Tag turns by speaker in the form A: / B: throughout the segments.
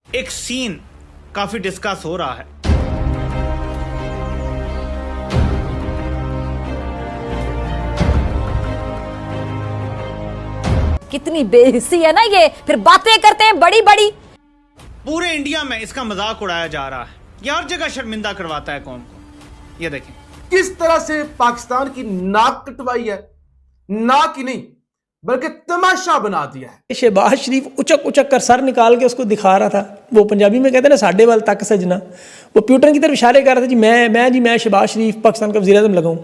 A: एक सीन काफी डिस्कस हो रहा है।
B: कितनी बेहिस्सी है ना ये, फिर बातें करते हैं बड़ी बड़ी।
A: पूरे इंडिया में इसका मजाक उड़ाया जा रहा है, ये हर जगह शर्मिंदा करवाता है कौम को। ये देखें
C: किस तरह से पाकिस्तान की नाक कटवाई है, नाक ही नहीं बल्कि तमाशा बना दिया है।
D: शहबाज शरीफ उचक उचक कर सर निकाल के उसको दिखा रहा था। वो पंजाबी में कहते हैं ना, साढ़े वाल तक सजना। वो प्यूटन की तरफ इशारे कर रहा था जी मैं शहबाज शरीफ पाकिस्तान का वज़ीर-ए-आज़म लगाऊं।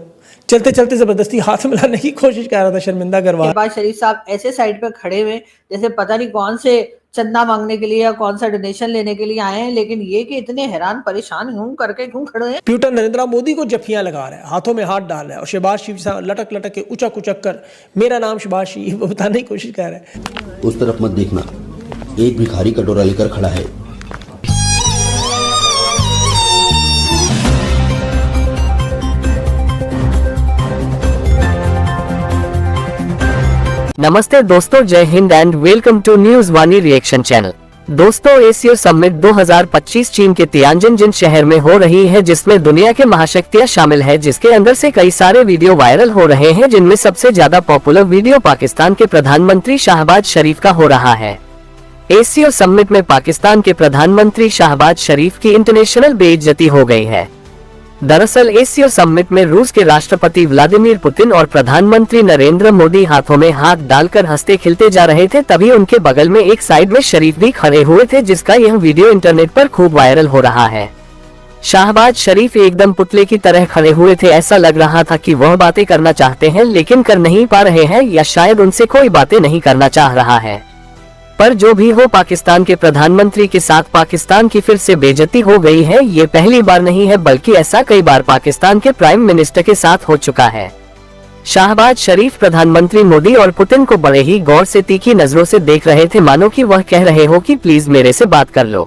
D: चलते चलते जबरदस्ती हाथ मिलाने की कोशिश कर रहा था, शर्मिंदा करवा।
E: शहबाज शरीफ साहब ऐसे साइड पे खड़े हुए जैसे पता नहीं कौन से चंदा मांगने के लिए या कौन सा डोनेशन लेने के लिए आए हैं, लेकिन ये कि इतने हैरान परेशान यूं करके क्यों खड़े हैं।
D: प्यूटन नरेंद्र मोदी को जफ्फियां लगा रहा है, हाथों में हाथ डाल रहा है, और शहबाज शरीफ साहब लटक लटक के उचक उचक कर मेरा नाम शहबाज शरीफ बताने की कोशिश कर रहा है।
F: उस तरफ मत देखना, एक भिखारी कटोरा लेकर खड़ा है।
G: नमस्ते दोस्तों, जय हिंद and welcome to news Vani reaction channel. दोस्तों, एशिया समिट 2025 चीन के तियानजिन शहर में हो रही है, जिसमें दुनिया के महाशक्तियां शामिल है, जिसके अंदर से कई सारे वीडियो वायरल हो रहे हैं, जिनमें सबसे ज्यादा पॉपुलर वीडियो पाकिस्तान के प्रधानमंत्री शहबाज शरीफ का हो रहा है। एशिया समिट में पाकिस्तान के प्रधानमंत्री शहबाज शरीफ की इंटरनेशनल बेइज्जती हो गई है। दरअसल एशिया समिट में रूस के राष्ट्रपति व्लादिमीर पुतिन और प्रधानमंत्री नरेंद्र मोदी हाथों में हाथ डालकर हंसते खिलते जा रहे थे, तभी उनके बगल में एक साइड में शरीफ भी खड़े हुए थे, जिसका यह वीडियो इंटरनेट पर खूब वायरल हो रहा है। शहबाज शरीफ एकदम पुतले की तरह खड़े हुए थे, ऐसा लग रहा था कि वह बातें करना चाहते हैं लेकिन कर नहीं पा रहे हैं, या शायद उनसे कोई बातें नहीं करना चाह रहा है। पर जो भी हो, पाकिस्तान के प्रधानमंत्री के साथ पाकिस्तान की फिर से बेइज्जती हो गई है। ये पहली बार नहीं है, बल्कि ऐसा कई बार पाकिस्तान के प्राइम मिनिस्टर के साथ हो चुका है। शहबाज शरीफ प्रधानमंत्री मोदी और पुतिन को बड़े ही गौर से तीखी नजरों से देख रहे थे, मानो कि वह कह रहे हो कि प्लीज मेरे से बात कर लो,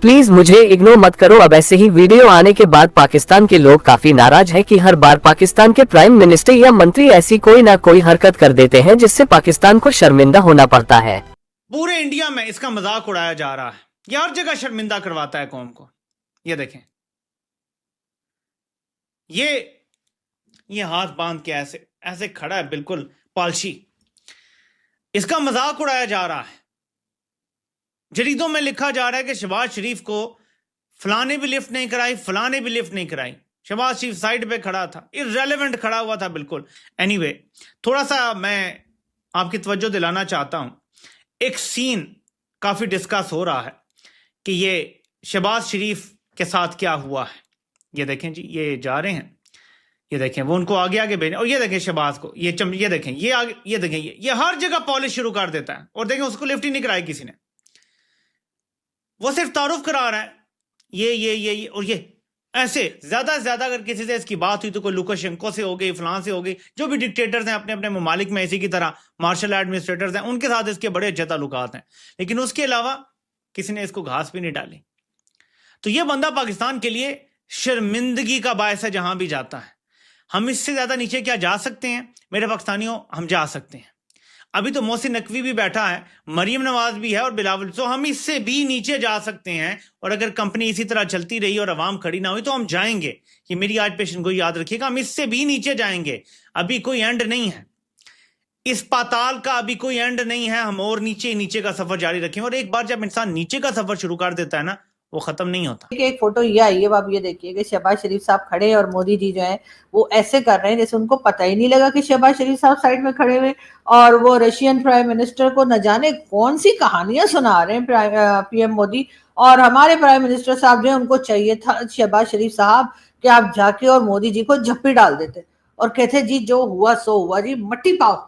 G: प्लीज मुझे इग्नोर मत करो। अब ऐसे ही वीडियो आने के बाद पाकिस्तान के लोग काफी नाराज है कि हर बार पाकिस्तान के प्राइम मिनिस्टर या मंत्री ऐसी कोई ना कोई हरकत कर देते हैं, जिससे पाकिस्तान को शर्मिंदा होना पड़ता है।
A: पूरे इंडिया में इसका मजाक उड़ाया जा रहा है, ये हर जगह शर्मिंदा करवाता है कौम को। ये देखें, ये हाथ बांध के ऐसे ऐसे खड़ा है, बिल्कुल पालशी। इसका मजाक उड़ाया जा रहा है। जरीदों में लिखा जा रहा है कि शहबाज शरीफ को फलाने भी लिफ्ट नहीं कराई, फलाने भी लिफ्ट नहीं कराई। शहबाज शरीफ साइड पे खड़ा था, इररेलेवेंट खड़ा हुआ था बिल्कुल। एनीवे, थोड़ा सा मैं आपकी तवज्जो दिलाना चाहता हूं। एक सीन काफी डिस्कस हो रहा है कि ये शहबाज शरीफ के साथ क्या हुआ है। ये देखें जी, ये जा रहे हैं, ये देखें वो उनको आगे आगे भेजें, और ये देखें शहबाज को, ये देखें, ये आगे, ये देखें, ये हर जगह पॉलिश शुरू कर देता है। और देखें उसको लिफ्ट ही नहीं कराई किसी ने, वो सिर्फ तारुफ करा रहा है। ये और ये ऐसे ज्यादा से ज्यादा अगर किसी से इसकी बात हुई तो कोई लुकाशेंको से हो गई, फलां से हो गई। जो भी डिक्टेटर्स हैं अपने अपने ममालिक में, इसी की तरह मार्शल एडमिनिस्ट्रेटर्स हैं, उनके साथ इसके बड़े अच्छे ताल्लुकात हैं, लेकिन उसके अलावा किसी ने इसको घास भी नहीं डाली। तो ये बंदा पाकिस्तान के लिए शर्मिंदगी का बायस है जहां भी जाता है। हम इससे ज्यादा नीचे क्या जा सकते हैं मेरे पाकिस्तानियों? हम जा सकते हैं। अभी तो मोहसिन नकवी भी बैठा है, मरियम नवाज भी है और बिलावल, तो हम इससे भी नीचे जा सकते हैं। और अगर कंपनी इसी तरह चलती रही और आवाम खड़ी ना हुई तो हम जाएंगे। ये मेरी आज पेशन को याद रखिएगा, हम इससे भी नीचे जाएंगे। अभी कोई एंड नहीं है, इस पाताल का अभी कोई एंड नहीं है। हम और नीचे नीचे का सफर जारी रखें, और एक बार जब इंसान नीचे का सफर शुरू कर देता है ना, वो खत्म नहीं होता।
E: एक फोटो ये आई है, आप ये देखिए कि शहबाज शरीफ साहब खड़े और मोदी जी जो है वो ऐसे कर रहे हैं जैसे उनको पता ही नहीं लगा कि शहबाज शरीफ साहब साइड में खड़े हुए, और वो रशियन प्राइम मिनिस्टर को न जाने कौन सी कहानियां सुना रहे हैं पीएम मोदी। और हमारे प्राइम मिनिस्टर साहब जो है, उनको चाहिए था शहबाज शरीफ साहब कि आप जाके और मोदी जी को झप्पी डाल देते और कहते जी जो हुआ सो हुआ जी, मट्टी पाओ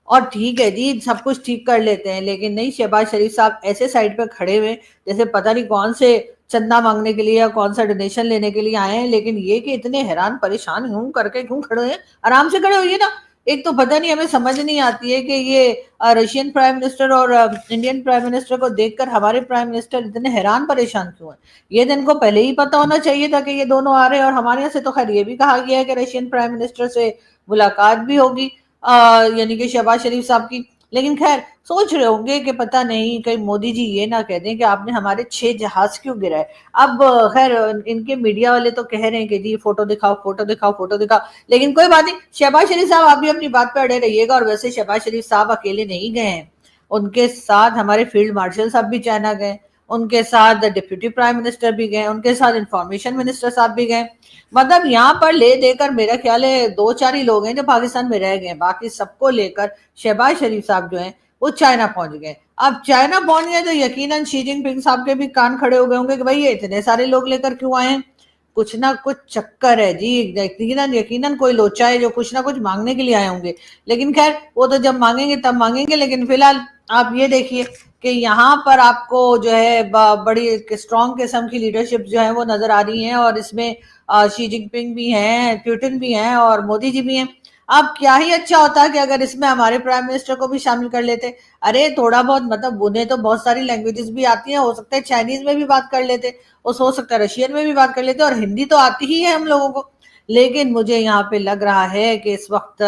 E: और ठीक है जी, सब कुछ ठीक कर लेते हैं। लेकिन नहीं, शहबाज शरीफ साहब ऐसे साइड पे खड़े हुए जैसे पता नहीं कौन से चंदा मांगने के लिए या कौन सा डोनेशन लेने के लिए आए हैं, लेकिन ये कि इतने हैरान परेशान यूं करके क्यों खड़े हैं। आराम से खड़े होइए ना। एक तो पता नहीं, हमें समझ नहीं आती है कि ये रशियन प्राइम मिनिस्टर और इंडियन प्राइम मिनिस्टर को देखकर हमारे प्राइम मिनिस्टर इतने हैरान परेशान क्यों हैं। ये दिन को पहले ही पता होना चाहिए था कि ये दोनों आ रहे हैं। और हमारे यहाँ से तो खैर ये भी कहा गया है कि रशियन प्राइम मिनिस्टर से मुलाकात भी होगी, यानी कि शहबाज शरीफ साहब की। लेकिन खैर सोच रहे होंगे कि पता नहीं कहीं मोदी जी ये ना कह दें कि आपने हमारे 6 जहाज क्यों गिराए। अब खैर इनके मीडिया वाले तो कह रहे हैं कि जी फोटो दिखाओ फोटो दिखाओ फोटो दिखाओ, लेकिन कोई बात नहीं, शहबाज शरीफ साहब आप भी अपनी बात पे अड़े रहिएगा। और वैसे शहबाज शरीफ साहब अकेले नहीं गए हैं, उनके साथ हमारे फील्ड मार्शल साहब भी चाइना गए, उनके साथ डिप्यूटी प्राइम मिनिस्टर भी गए, उनके साथ इंफॉर्मेशन मिनिस्टर साहब भी गए। मतलब यहाँ पर ले देकर मेरा ख्याल है 2-4 ही लोग हैं जो पाकिस्तान में रह गए, बाकी सबको लेकर शहबाज शरीफ साहब जो हैं वो चाइना पहुंच गए। अब चाइना पहुंच गए तो यकीनन शी जिनपिंग साहब के भी कान खड़े हो गए होंगे कि भाई ये इतने सारे लोग लेकर क्यों आए हैं, कुछ ना कुछ चक्कर है जी, यकीनन यकीनन कोई लोचा है जो कुछ ना कुछ मांगने के लिए आए होंगे। लेकिन खैर वो तो जब मांगेंगे तब मांगेंगे, लेकिन फिलहाल आप ये देखिए कि यहाँ पर आपको जो है बड़ी स्ट्रॉन्ग किस्म की लीडरशिप जो है वो नजर आ रही है, और इसमें शी जिनपिंग भी हैं, पुतिन भी हैं और मोदी जी भी हैं। अब क्या ही अच्छा होता कि अगर इसमें हमारे प्राइम मिनिस्टर को भी शामिल कर लेते। अरे थोड़ा बहुत, मतलब उन्हें तो बहुत सारी लैंग्वेजेस भी आती हैं, हो सकता है चाइनीज में भी बात कर लेते, और हो सकता है रशियन में भी बात कर लेते, और हिंदी तो आती ही है हम लोगों को। लेकिन मुझे यहाँ पे लग रहा है कि इस वक्त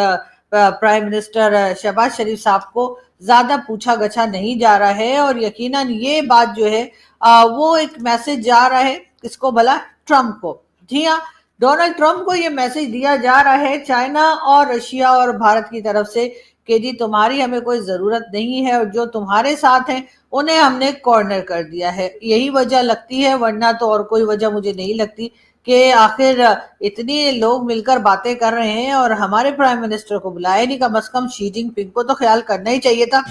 E: प्राइम मिनिस्टर शहबाज शरीफ साहब को ज्यादा पूछा गछा नहीं जा रहा है, और यकीनन ये बात जो है वो एक मैसेज जा रहा है किसको भला, ट्रम्प को। जी हाँ, डोनाल्ड ट्रम्प को ये मैसेज दिया जा रहा है चाइना और रशिया और भारत की तरफ से कि जी तुम्हारी हमें कोई जरूरत नहीं है, और जो तुम्हारे साथ हैं उन्हें हमने कॉर्नर कर दिया है। यही वजह लगती है, वरना तो और कोई वजह मुझे नहीं लगती कि आखिर इतने लोग मिलकर बातें कर रहे हैं और हमारे प्राइम मिनिस्टर को बुलाया नहीं, कम से कम शी जिनपिंग को तो ख्याल करना ही चाहिए था।